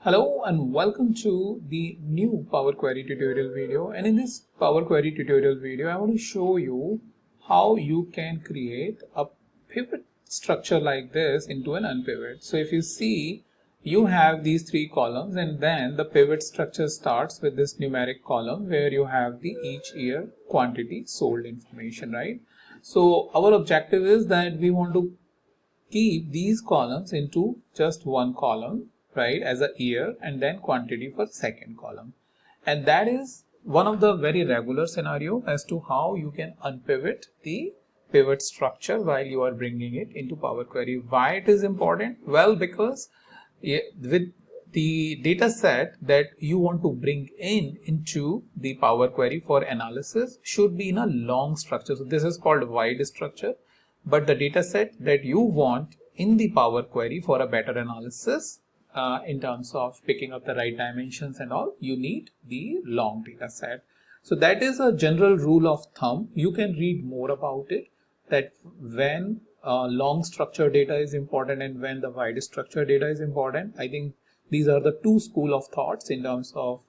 Hello and welcome to the new Power Query tutorial video, and in this Power Query tutorial video I want to show you how you can create a pivot structure like this into an unpivot. So if you see, you have these three columns and then the pivot structure starts with this numeric column where you have the each year quantity sold information, right? So our objective is that we want to keep these columns into just one column, right, as a year, and then quantity for second column. And that is one of the very regular scenario as to how you can unpivot the pivot structure while you are bringing it into Power Query. Why it is important? Well, because with the data set that you want to bring into the Power Query for analysis should be in a long structure. So this is called wide structure. But the data set that you want in the Power Query for a better analysis in terms of picking up the right dimensions and all, you need the long data set. So that is a general rule of thumb. You can read more about it, that when long structure data is important and when the wide structure data is important. I think these are the two school of thoughts in terms of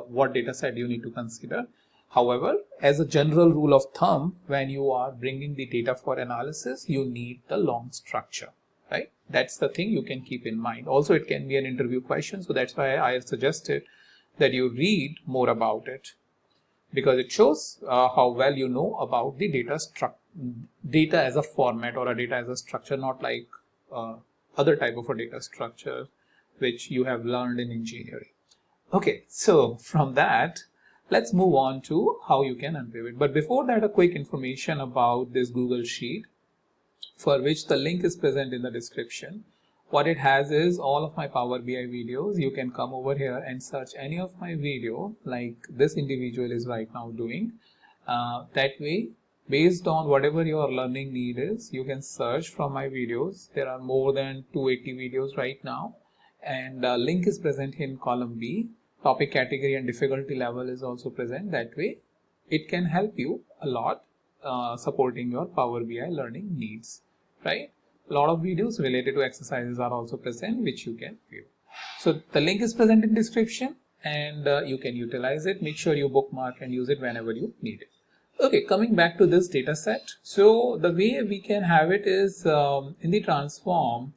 what data set you need to consider. However, as a general rule of thumb, when you are bringing the data for analysis, you need the long structure, right? That's the thing you can keep in mind. Also, it can be an interview question. So that's why I suggested that you read more about it, because it shows how well you know about the data as a format or a data as a structure, not like other type of a data structure which you have learned in engineering. Okay, so from that, let's move on to how you can unpivot. But before that, a quick information about this Google Sheet, for which the link is present in the description. What it has is all of my Power BI videos. You can come over here and search any of my video like this individual is right now doing. That way, based on whatever your learning need is, you can search from my videos. There are more than 280 videos right now, and link is present in column B. Topic category and difficulty level is also present. That way it can help you a lot supporting your Power BI learning needs, right? A lot of videos related to exercises are also present which you can view. So the link is present in description and you can utilize it. Make sure you bookmark and use it whenever you need it. Okay, coming back to this data set. So the way we can have it is in the transform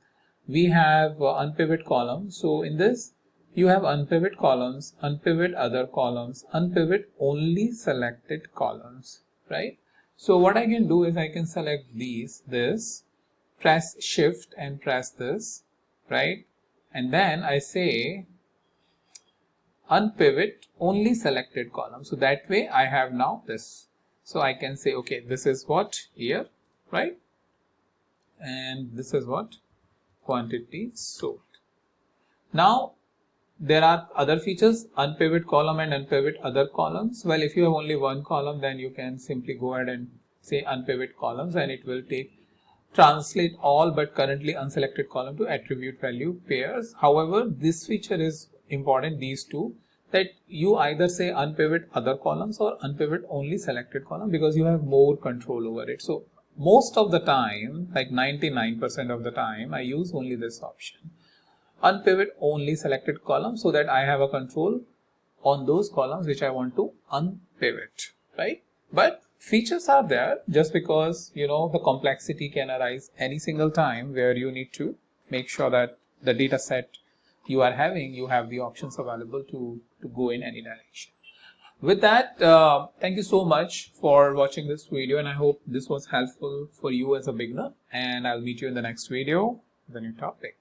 we have unpivot column. So in this you have unpivot columns, unpivot other columns, unpivot only selected columns, right? So what I can do is I can select this, press shift and press this, right? And then I say unpivot only selected column. So that way I have now this. So I can say, okay, this is what year, right? And this is what quantity sold. Now, there are other features, unpivot column and unpivot other columns. Well, if you have only one column, then you can simply go ahead and say unpivot columns and it will translate all but currently unselected column to attribute value pairs. However, this feature is important, these two, that you either say unpivot other columns or unpivot only selected column, because you have more control over it. So most of the time, like 99% of the time, I use only this option, unpivot only selected column, so that I have a control on those columns which I want to unpivot, right? But features are there, just because you know the complexity can arise any single time where you need to make sure that the data set you are having, you have the options available to go in any direction. With that, thank you so much for watching this video, and I hope this was helpful for you as a beginner, and I'll meet you in the next video with a new topic.